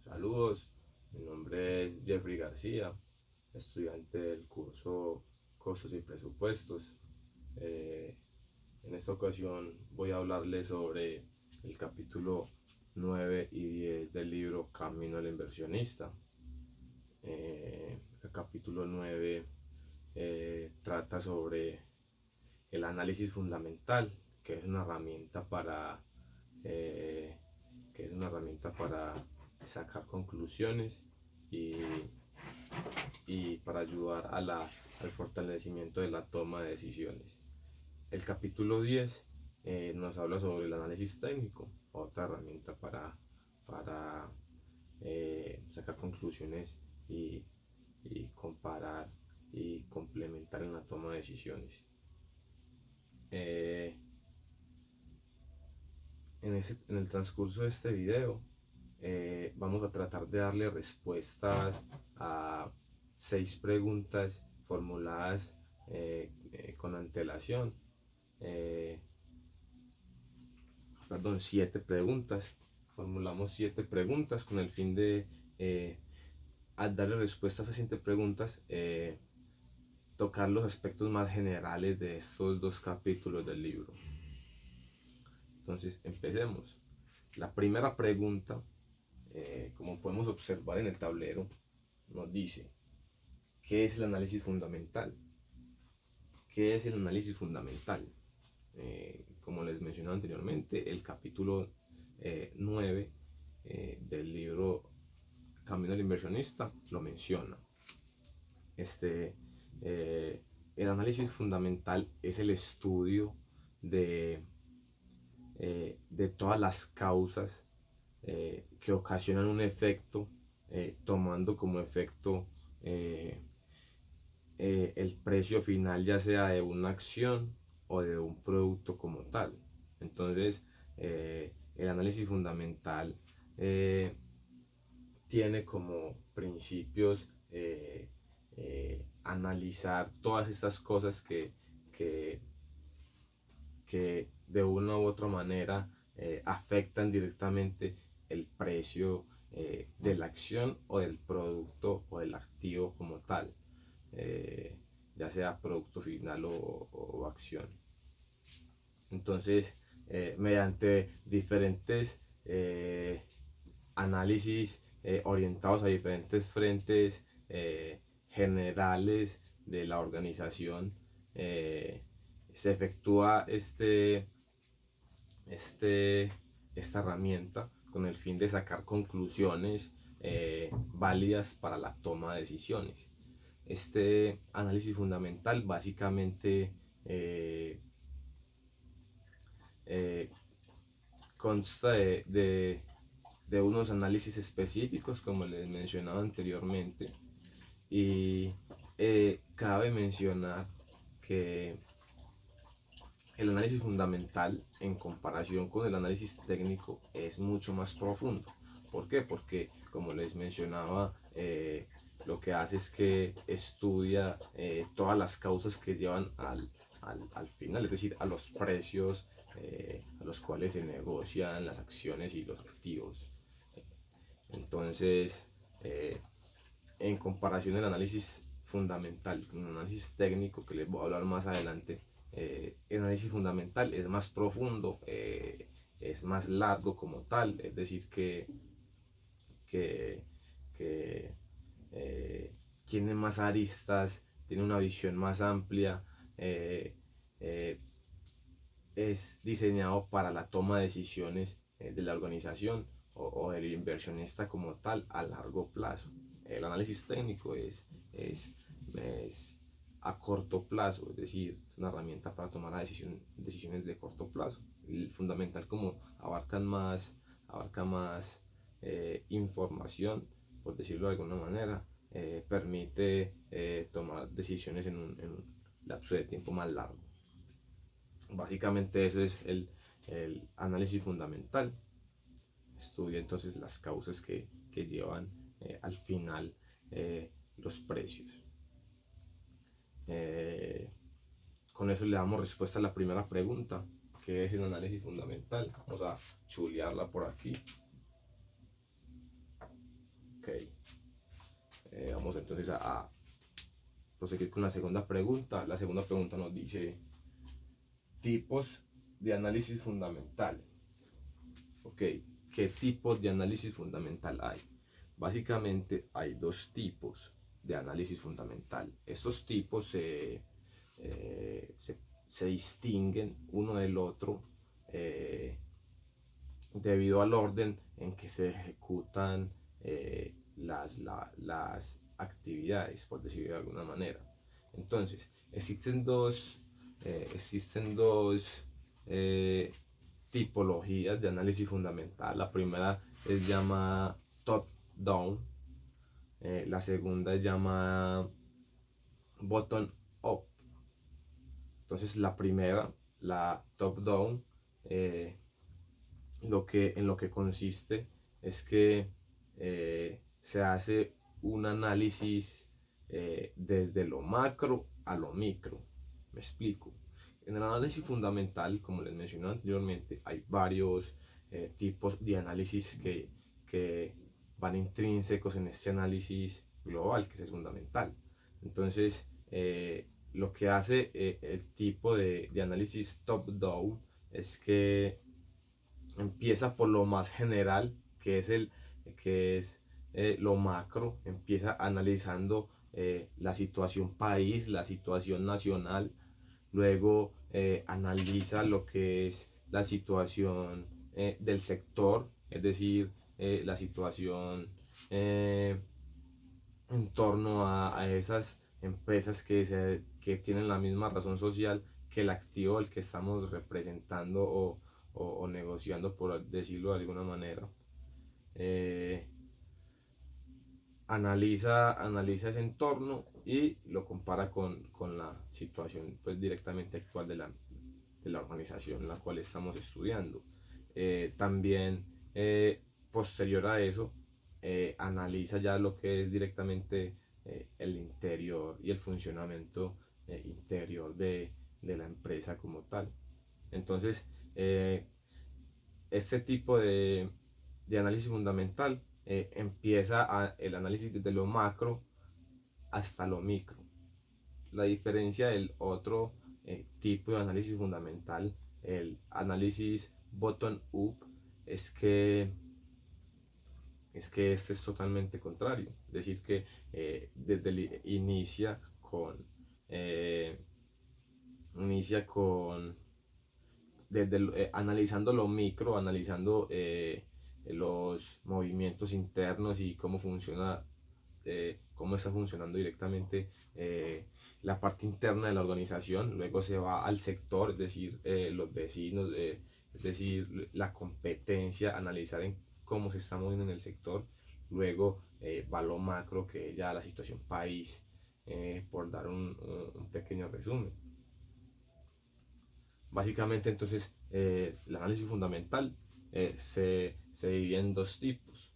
Saludos, mi nombre es Jeffrey García, estudiante del curso Costos y Presupuestos. Eh, en esta ocasión voy a hablarles sobre el capítulo 9 y 10 del libro Camino al Inversionista. El capítulo 9 trata sobre el análisis fundamental, que es una herramienta para sacar conclusiones y, y para ayudar al fortalecimiento de la toma de decisiones. El capítulo 10 nos habla sobre el análisis técnico, otra herramienta para sacar conclusiones y comparar y complementar en la toma de decisiones. En el transcurso de este video vamos a tratar de darle respuestas a 6 preguntas formuladas con antelación. 7 preguntas. Formulamos 7 preguntas con el fin de, al darle respuestas a 7 preguntas, tocar los aspectos más generales de estos 2 capítulos del libro. Entonces, empecemos. La primera pregunta, como podemos observar en el tablero, nos dice: ¿qué es el análisis fundamental? ¿Qué es el análisis fundamental? Como les mencioné anteriormente, el capítulo 9 del libro Camino al Inversionista lo menciona. El análisis fundamental es el estudio de todas las causas que ocasionan un efecto, tomando como efecto el precio final, ya sea de una acción o de un producto como tal. Entonces, el análisis fundamental tiene como principios analizar todas estas cosas que de una u otra manera afectan directamente el precio de la acción o del producto o del activo como tal, ya sea producto final o acción. Entonces, mediante diferentes análisis orientados a diferentes frentes generales de la organización, se efectúa esta herramienta con el fin de sacar conclusiones válidas para la toma de decisiones. Este análisis fundamental básicamente consta de unos análisis específicos, como les mencionaba anteriormente, y cabe mencionar que el análisis fundamental, en comparación con el análisis técnico, es mucho más profundo. ¿Por qué? Porque, como les mencionaba, lo que hace es que estudia todas las causas que llevan al final, es decir, a los precios a los cuales se negocian las acciones y los activos. Entonces, en comparación del análisis fundamental con el análisis técnico, que les voy a hablar más adelante, el análisis fundamental es más profundo, es más largo como tal, es decir, que tiene más aristas, tiene una visión más amplia, es diseñado para la toma de decisiones de la organización o del inversionista como tal a largo plazo. El análisis técnico es a corto plazo, es decir, es una herramienta para tomar decisiones de corto plazo. El fundamental, como abarca más información, por decirlo de alguna manera, permite tomar decisiones en un lapso de tiempo más largo. Básicamente eso es el análisis fundamental. Estudia entonces las causas que llevan al final los precios. Con eso le damos respuesta a la primera pregunta, que es el análisis fundamental. Vamos a chulearla por aquí. vamos entonces a proseguir con la segunda pregunta. La segunda pregunta nos dice tipos de análisis fundamental. Ok, ¿qué tipos de análisis fundamental hay? Básicamente hay dos tipos de análisis fundamental. Estos tipos se distinguen uno del otro debido al orden en que se ejecutan las actividades, por decirlo de alguna manera. Entonces, existen dos tipologías de análisis fundamental. La primera es llamada top-down, la segunda es llamada bottom-up. Entonces, la primera, la top-down, en lo que consiste es que se hace un análisis desde lo macro a lo micro. Me explico. En el análisis fundamental, como les mencioné anteriormente, hay varios tipos de análisis que van intrínsecos en este análisis global, que es el fundamental. Entonces, lo que hace el tipo de análisis top-down es que empieza por lo más general, que es lo macro, empieza analizando la situación país, la situación nacional, luego analiza lo que es la situación del sector, es decir, la situación en torno a esas empresas que tienen la misma razón social que el activo al que estamos representando o negociando, por decirlo de alguna manera. Analiza ese entorno y lo compara con la situación pues, directamente actual de la organización en la cual estamos estudiando. También, posterior a eso, analiza ya lo que es directamente el interior y el funcionamiento interior de la empresa como tal. Entonces, este tipo de análisis fundamental empieza el análisis desde lo macro hasta lo micro. La diferencia del otro tipo de análisis fundamental, el análisis bottom-up, es que este es totalmente contrario. Es decir, que inicia con analizando lo micro, analizando los movimientos internos y cómo funciona, cómo está funcionando directamente la parte interna de la organización. Luego se va al sector, es decir, los vecinos, es decir, la competencia, analizar en cómo se está moviendo en el sector. Luego va lo macro, que es ya la situación país, por dar un pequeño resumen. Básicamente, entonces, el análisis fundamental se divide en dos tipos,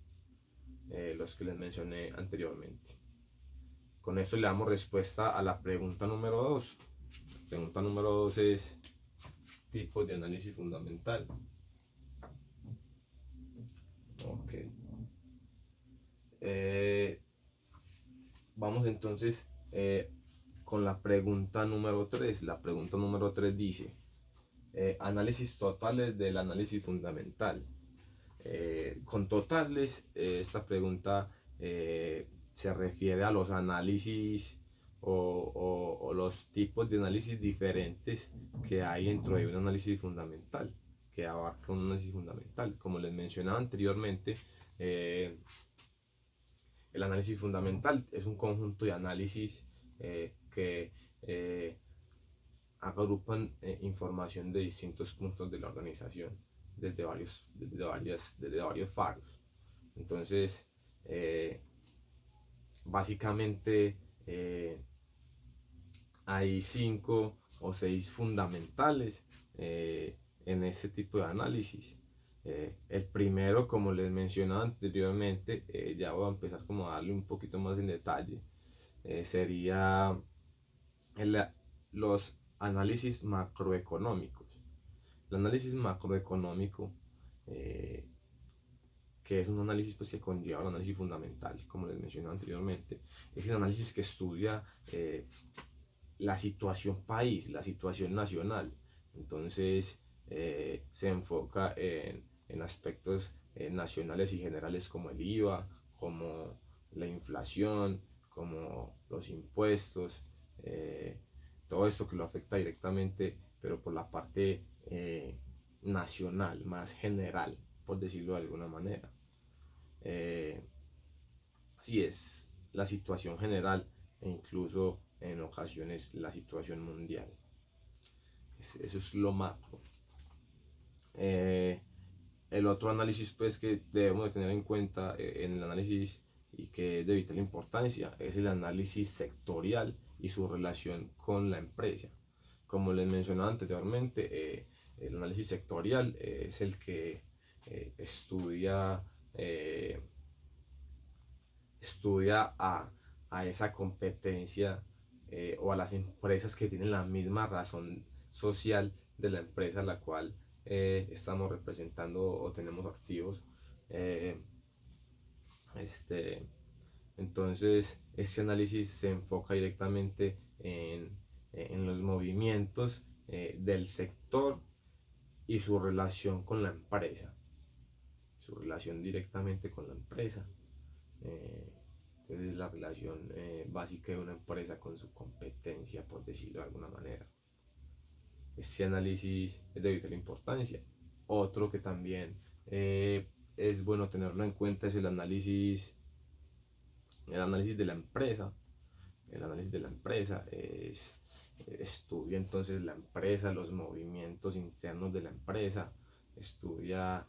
los que les mencioné anteriormente. Con esto le damos respuesta a la pregunta número 2. La pregunta número 2 es tipos de análisis fundamental. Ok. Vamos entonces con la pregunta número 3. La pregunta número 3 dice: análisis totales del análisis fundamental. Con totales, esta pregunta se refiere a los análisis o los tipos de análisis diferentes que hay dentro de un análisis fundamental, que abarca un análisis fundamental. Como les mencionaba anteriormente, el análisis fundamental es un conjunto de análisis que agrupan información de distintos puntos de la organización, desde varios faros. Entonces, básicamente hay 5 o 6 fundamentales en ese tipo de análisis. El primero, como les mencionaba anteriormente, ya voy a empezar como a darle un poquito más en detalle, sería los análisis macroeconómicos. El análisis macroeconómico que es un análisis pues, que conlleva el análisis fundamental, como les mencioné anteriormente. Es el análisis que estudia la situación país, la situación nacional. Entonces se enfoca en aspectos nacionales y generales como el IVA, como la inflación, como los impuestos, todo esto que lo afecta directamente, pero por la parte nacional, más general, por decirlo de alguna manera. Así es la situación general e incluso en ocasiones la situación mundial. Eso es lo macro. El otro análisis pues, que debemos de tener en cuenta en el análisis y que es de vital importancia es el análisis sectorial y su relación con la empresa. Como les mencionaba anteriormente, el análisis sectorial es el que estudia a esa competencia o a las empresas que tienen la misma razón social de la empresa a la cual estamos representando o tenemos activos. Eh, este, entonces, este análisis se enfoca directamente en los movimientos del sector y su relación con la empresa, su relación directamente con la empresa. Entonces, la relación básica de una empresa con su competencia, por decirlo de alguna manera. Este análisis es de vital importancia. Otro que también es bueno tenerlo en cuenta es el análisis de la empresa. El análisis de la empresa estudia entonces la empresa, los movimientos internos de la empresa, estudia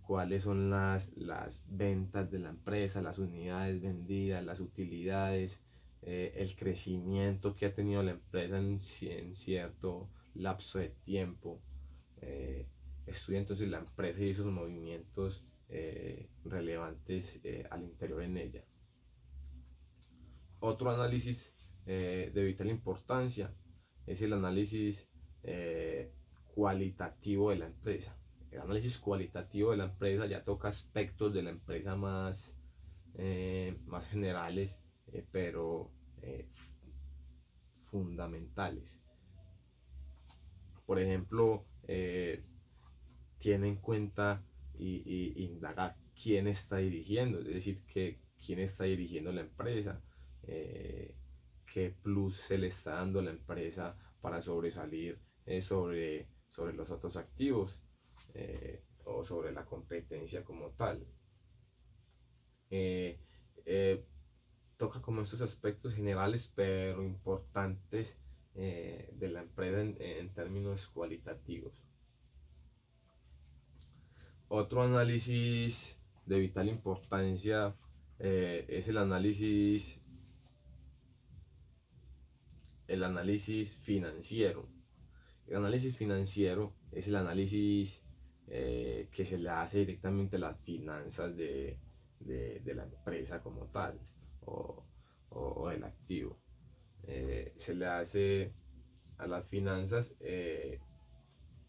cuáles son las ventas de la empresa, las unidades vendidas, las utilidades, el crecimiento que ha tenido la empresa en cierto lapso de tiempo. Estudia entonces la empresa y esos movimientos relevantes al interior en ella. Otro análisis de vital importancia es el análisis cualitativo de la empresa. El análisis cualitativo de la empresa ya toca aspectos de la empresa más generales, pero fundamentales. Por ejemplo, tiene en cuenta y indaga quién está dirigiendo, es decir, quién está dirigiendo la empresa, qué plus se le está dando a la empresa para sobresalir sobre los otros activos o sobre la competencia como tal. Toca como estos aspectos generales pero importantes de la empresa en términos cualitativos. Otro análisis de vital importancia es el análisis financiero. El análisis financiero es el análisis que se le hace directamente a las finanzas de la empresa como tal o del activo. Se le hace a las finanzas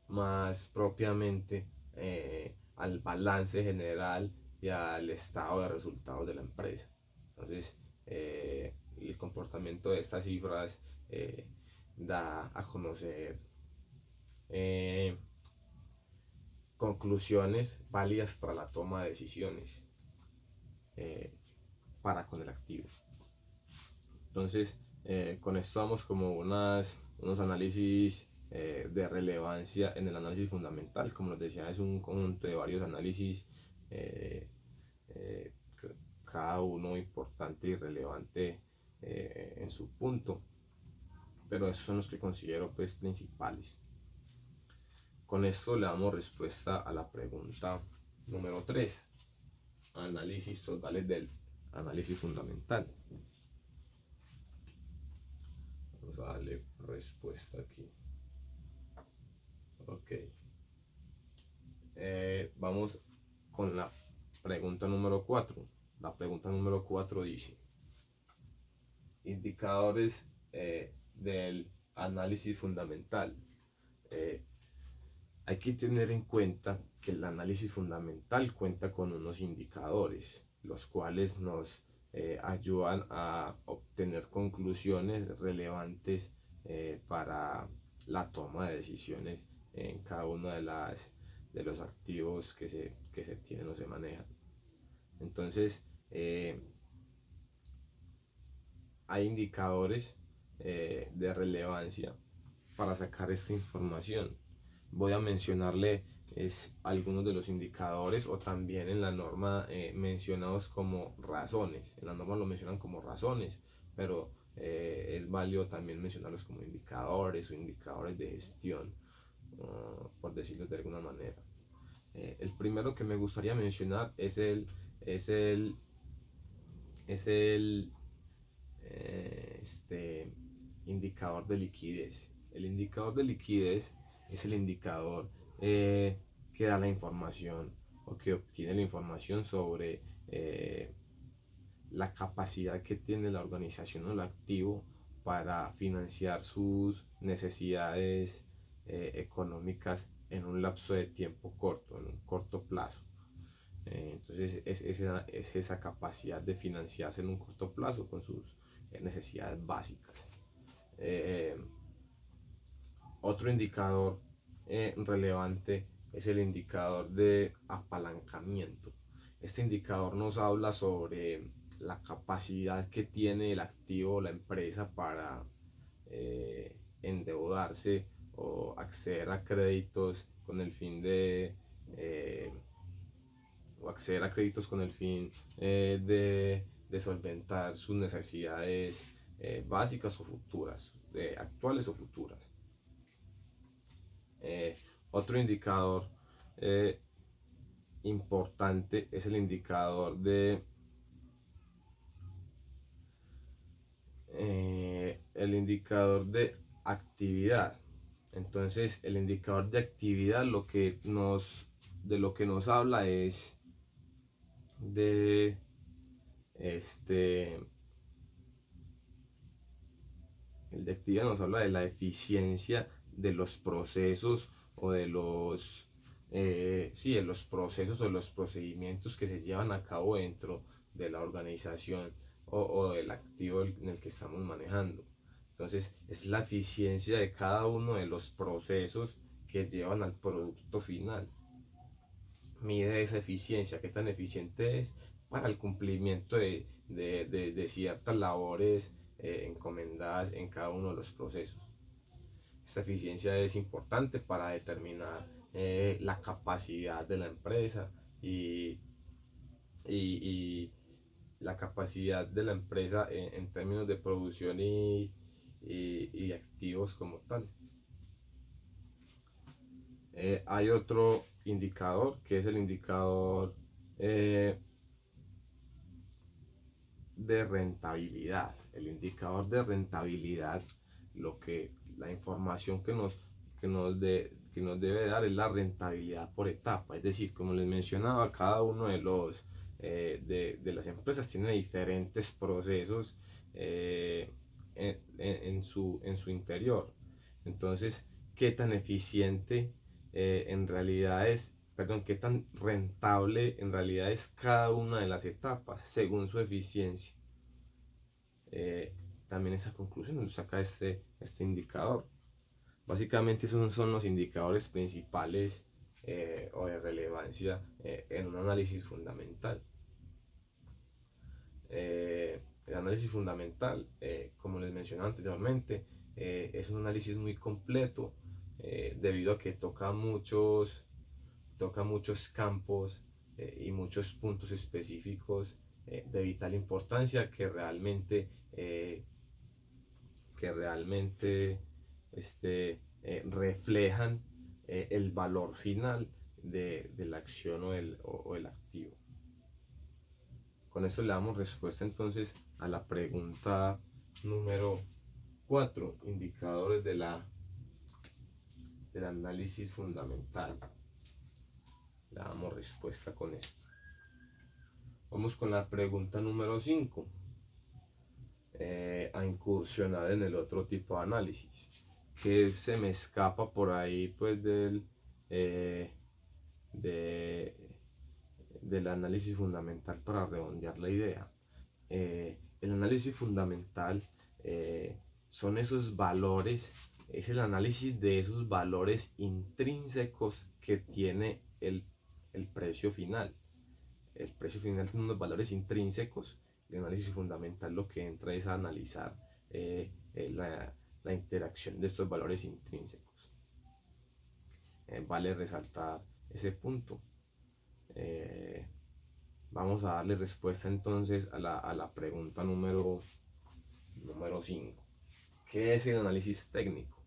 más propiamente al balance general y al estado de resultados de la empresa. Entonces, el comportamiento de estas cifras da a conocer conclusiones válidas para la toma de decisiones para con el activo. Entonces, con esto vamos como unos análisis de relevancia en el análisis fundamental. Como les decía, es un conjunto de varios análisis, cada uno importante y relevante en su punto, pero esos son los que considero pues principales. Con esto le damos respuesta a la pregunta número 3, análisis totales del análisis fundamental. Vamos a darle respuesta aquí. Ok. Vamos con la pregunta número 4. La pregunta número 4 dice: indicadores del análisis fundamental. Hay que tener en cuenta que el análisis fundamental cuenta con unos indicadores, los cuales nos ayudan a obtener conclusiones relevantes para la toma de decisiones en cada uno de los activos que se tienen o se manejan. Entonces, hay indicadores de relevancia para sacar esta información. Voy a mencionarle algunos de los indicadores, o también en la norma mencionados como razones. En la norma lo mencionan como razones, pero es válido también mencionarlos como indicadores o indicadores de gestión, por decirlo de alguna manera. El primero que me gustaría mencionar es el indicador de liquidez. El indicador de liquidez es el indicador que da la información, o que obtiene la información sobre la capacidad que tiene la organización o el activo para financiar sus necesidades económicas en un lapso de tiempo corto, en un corto plazo. Entonces es esa capacidad de financiarse en un corto plazo con sus necesidades básicas. Otro indicador relevante es el indicador de apalancamiento. Este indicador nos habla sobre la capacidad que tiene el activo o la empresa para endeudarse o acceder a créditos con el fin de solventar sus necesidades básicas o futuras, actuales o futuras. Otro indicador importante es el indicador de actividad. Entonces, el indicador de actividad de lo que nos habla es de el de actividad nos habla de la eficiencia de los procesos o de los procesos o los procedimientos que se llevan a cabo dentro de la organización o del activo en el que estamos manejando. Entonces, es la eficiencia de cada uno de los procesos que llevan al producto final. Mide esa eficiencia, qué tan eficiente es para el cumplimiento de ciertas labores encomendadas en cada uno de los procesos. Esta eficiencia es importante para determinar la capacidad de la empresa y la capacidad de la empresa en términos de producción y activos como tal. Hay otro indicador que es el indicador de rentabilidad. El indicador de rentabilidad, la información que nos debe dar es la rentabilidad por etapa. Es decir, como les mencionaba, cada uno de las empresas tiene diferentes procesos en su interior. Entonces, qué tan eficiente en realidad es, perdón, qué tan rentable en realidad es cada una de las etapas según su eficiencia. También esa conclusión nos saca este indicador. Básicamente esos son los indicadores principales o de relevancia en un análisis fundamental. El análisis fundamental, como les mencioné anteriormente, es un análisis muy completo debido a que toca muchos campos y muchos puntos específicos de vital importancia que realmente reflejan el valor final de la acción o el activo. Con esto le damos respuesta entonces a la pregunta número 4, indicadores del análisis fundamental. Le damos respuesta con esto. Vamos con la pregunta número 5, a incursionar en el otro tipo de análisis, que se me escapa por ahí pues del de, del análisis fundamental para redondear la idea. El análisis fundamental son esos valores, es el análisis de esos valores intrínsecos que tiene el precio final. El precio final tiene unos valores intrínsecos. El análisis fundamental lo que entra es a analizar la interacción de estos valores intrínsecos. Vale resaltar ese punto. Vamos a darle respuesta entonces a la pregunta número 5. ¿Qué es el análisis técnico?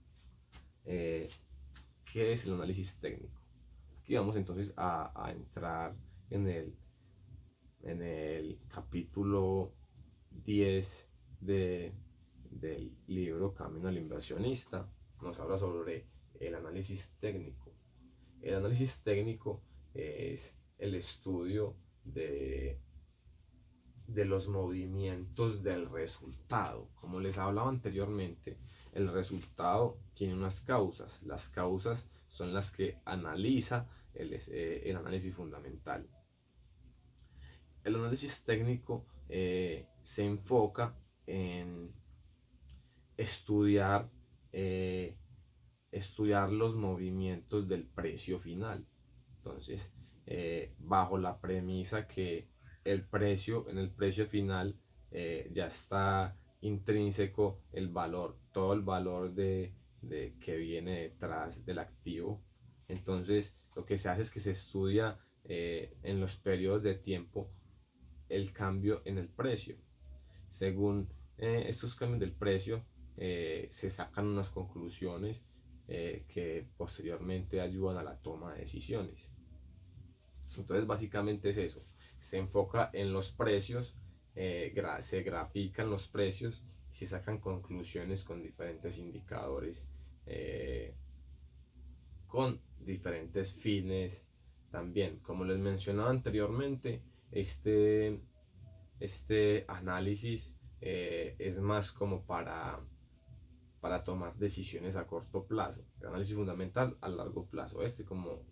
¿Qué es el análisis técnico? Aquí vamos entonces a entrar en el capítulo 10 del libro Camino al Inversionista. Nos habla sobre el análisis técnico. El análisis técnico es el estudio de los movimientos del resultado. Como les hablaba anteriormente, el resultado tiene unas causas. Las causas son las que analiza el análisis fundamental. El análisis técnico se enfoca en estudiar los movimientos del precio final. Entonces, bajo la premisa que en el precio final ya está intrínseco el valor, todo el valor que viene detrás del activo. Entonces, lo que se hace es que se estudia en los periodos de tiempo el cambio en el precio. Según estos cambios del precio, se sacan unas conclusiones que posteriormente ayudan a la toma de decisiones. Entonces básicamente es eso, se enfoca en los precios, se grafican los precios y se sacan conclusiones con diferentes indicadores, con diferentes fines también. Como les mencionaba anteriormente, este análisis es más como para tomar decisiones a corto plazo. El análisis fundamental a largo plazo, como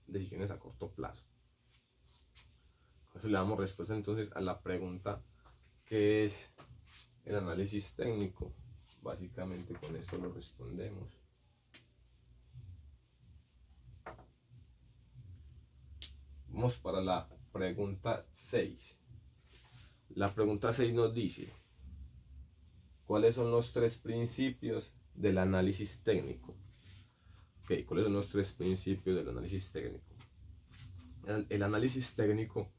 decisiones a corto plazo. Entonces le damos respuesta entonces a la pregunta ¿qué es el análisis técnico? Básicamente con esto lo respondemos. Vamos para la pregunta 6. La pregunta 6 nos dice: ¿cuáles son los 3 principios del análisis técnico? Okay, ¿cuáles son los 3 principios del análisis técnico? El análisis técnico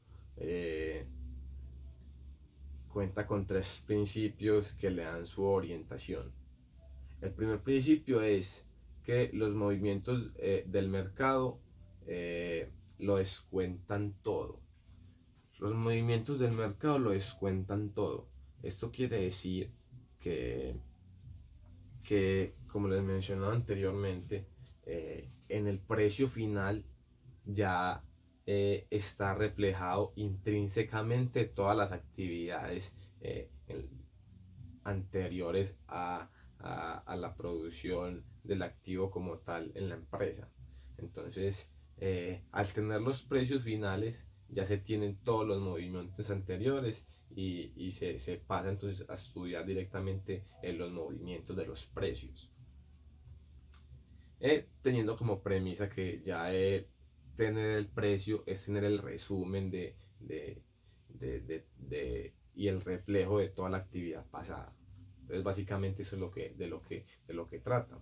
cuenta con 3 principios que le dan su orientación. El primer principio es que los movimientos del mercado lo descuentan todo. Los movimientos del mercado lo descuentan todo. Esto quiere decir que como les mencionaba anteriormente, en el precio final ya está reflejado intrínsecamente todas las actividades anteriores a la producción del activo como tal en la empresa. Entonces, al tener los precios finales, ya se tienen todos los movimientos anteriores y se pasa entonces a estudiar directamente los movimientos de los precios. Teniendo como premisa que ya tener el precio es tener el resumen y el reflejo de toda la actividad pasada. Entonces básicamente eso es de lo que trata.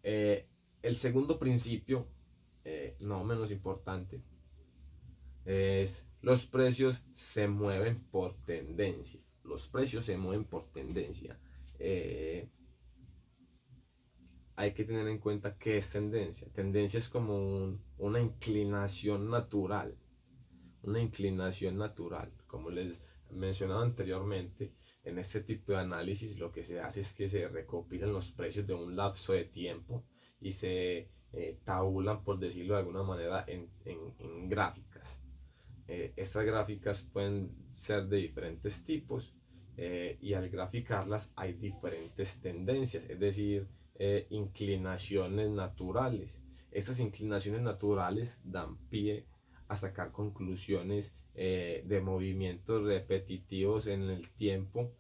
El segundo principio, no menos importante, es los precios se mueven por tendencia. Los precios se mueven por tendencia. Hay que tener en cuenta qué es tendencia. Tendencia es como una inclinación natural. Una inclinación natural. Como les mencionaba anteriormente, en este tipo de análisis lo que se hace es que se recopilan los precios de un lapso de tiempo y se tabulan, por decirlo de alguna manera, en gráficas. Estas gráficas pueden ser de diferentes tipos y al graficarlas hay diferentes tendencias, es decir, inclinaciones naturales. Estas inclinaciones naturales dan pie a sacar conclusiones de movimientos repetitivos en el tiempo,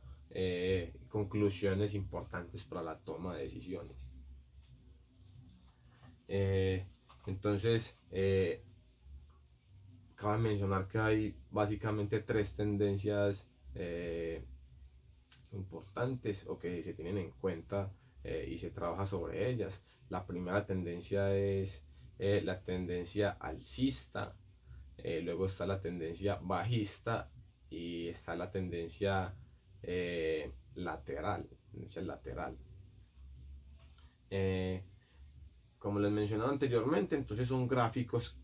conclusiones importantes para la toma de decisiones. Entonces, cabe mencionar que hay básicamente tres tendencias importantes o que se tienen en cuenta y se trabaja sobre ellas. La primera tendencia es la tendencia alcista, luego está la tendencia bajista y está la tendencia lateral. Tendencia lateral. Como les mencionaba anteriormente, entonces son gráficos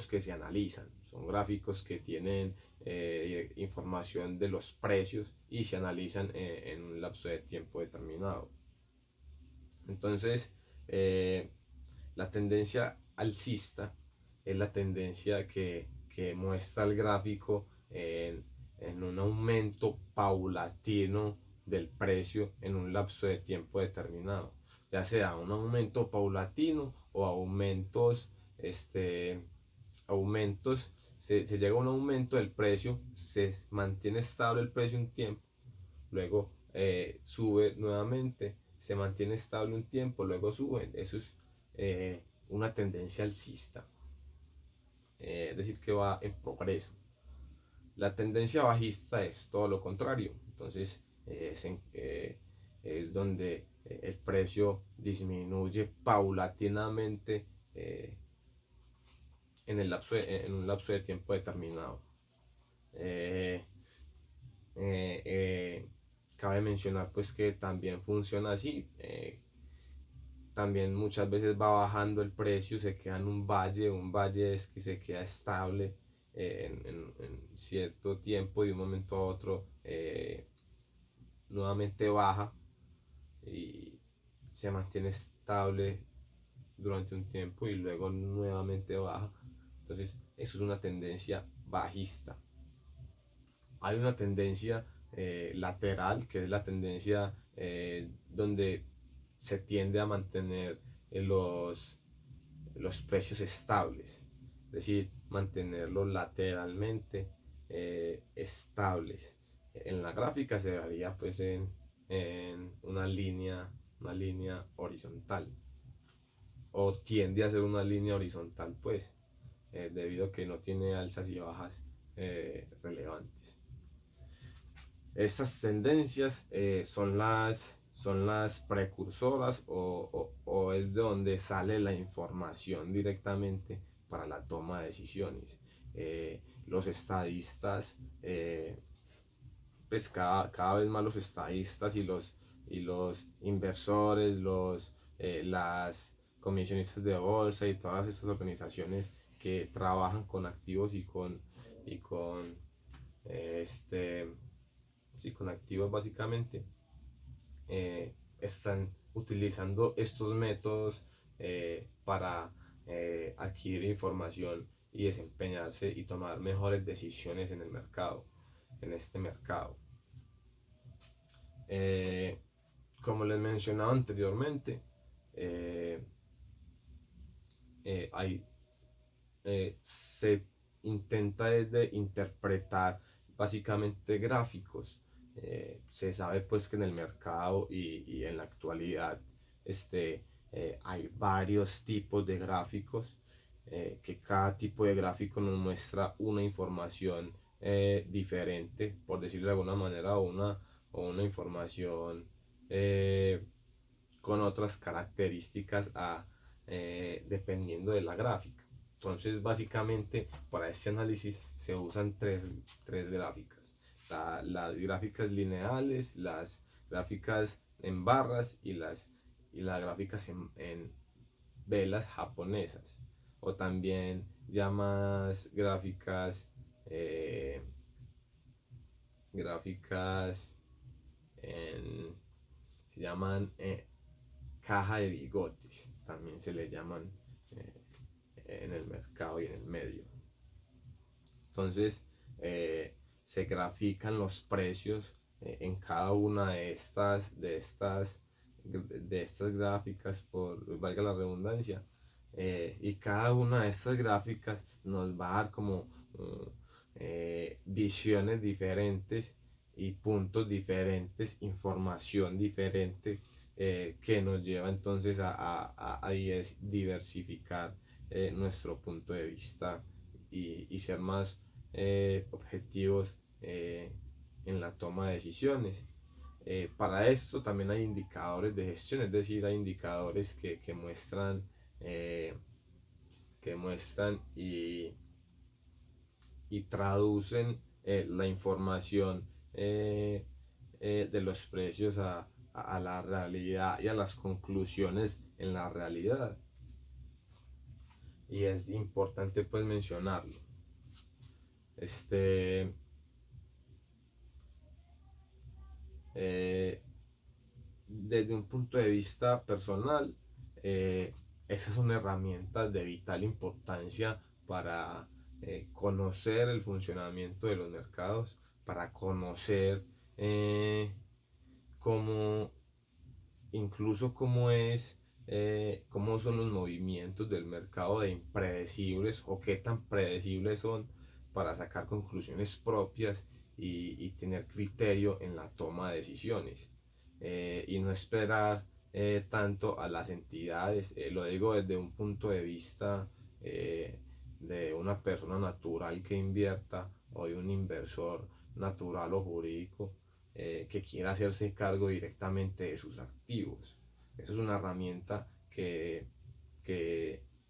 que se analizan, son gráficos que tienen información de los precios y se analizan en un lapso de tiempo determinado. Entonces, la tendencia alcista es la tendencia que muestra el gráfico en un aumento paulatino del precio en un lapso de tiempo determinado, ya sea un aumento paulatino o aumentos, se llega a un aumento del precio, se mantiene estable el precio un tiempo, luego sube nuevamente, se mantiene estable un tiempo, luego sube. Eso es una tendencia alcista, es decir, que va en progreso. La tendencia bajista es todo lo contrario, entonces es donde el precio disminuye paulatinamente en un lapso de tiempo determinado. Cabe mencionar pues que también funciona así. También muchas veces va bajando el precio, se queda en un valle es que se queda estable en cierto tiempo y de un momento a otro nuevamente baja y se mantiene estable durante un tiempo y luego nuevamente baja. Entonces eso es una tendencia bajista. Hay una tendencia lateral, que es la tendencia donde se tiende a mantener los precios estables, es decir, mantenerlos lateralmente estables. En la gráfica se vería pues en una línea horizontal, o tiende a ser una línea horizontal pues, debido a que no tiene alzas y bajas relevantes. Estas tendencias son las precursoras o es de donde sale la información directamente para la toma de decisiones. Los estadistas, pues cada vez más los estadistas y los inversores, las comisionistas de bolsa y todas estas organizaciones que trabajan con activos y con sí, con activos básicamente, están utilizando estos métodos para adquirir información y desempeñarse y tomar mejores decisiones en el mercado, en este mercado. Como les mencionaba anteriormente, se intenta desde interpretar básicamente gráficos. Se sabe pues que en el mercado y en la actualidad hay varios tipos de gráficos, que cada tipo de gráfico nos muestra una información diferente, por decirlo de alguna manera, o una información con otras características dependiendo de la gráfica. Entonces, básicamente, para este análisis se usan tres gráficas. Las gráficas lineales, las gráficas en barras y las gráficas en velas japonesas. O también llamadas gráficas, se llaman caja de bigotes, también se le llaman en el mercado y en el medio. Entonces se grafican los precios en cada una de estas de estas gráficas, por valga la redundancia, y cada una de estas gráficas nos va a dar como visiones diferentes y puntos diferentes, información diferente, que nos lleva entonces a diversificar nuestro punto de vista y ser más objetivos en la toma de decisiones. Para esto también hay indicadores de gestión, es decir, hay indicadores eh, que muestran y traducen la información de los precios a la realidad y a las conclusiones en la realidad. Y es importante pues mencionarlo. Eh, Desde un punto de vista personal, esas son herramientas de vital importancia para conocer el funcionamiento de los mercados, para conocer eh, cómo, incluso cómo son los movimientos del mercado de impredecibles o qué tan predecibles son, para sacar conclusiones propias y tener criterio en la toma de decisiones, y no esperar tanto a las entidades. Lo digo desde un punto de vista de una persona natural que invierta o de un inversor natural o jurídico que quiera hacerse cargo directamente de sus activos. Eso es una herramienta que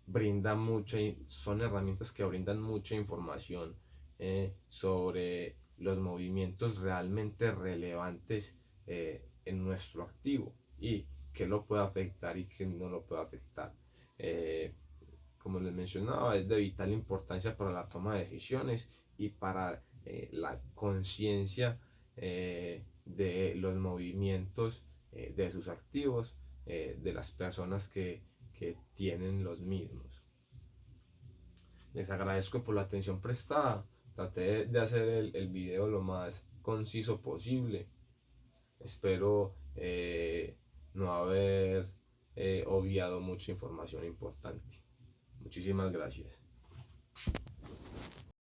brinda son herramientas que brindan mucha información sobre los movimientos realmente relevantes en nuestro activo y qué lo puede afectar y qué no lo puede afectar. Eh, Como les mencionaba, es de vital importancia para la toma de decisiones y para la conciencia de los movimientos de sus activos, de las personas que tienen los mismos. Les agradezco por la atención prestada. Traté de hacer el video lo más conciso posible. Espero no haber obviado mucha información importante. Muchísimas gracias.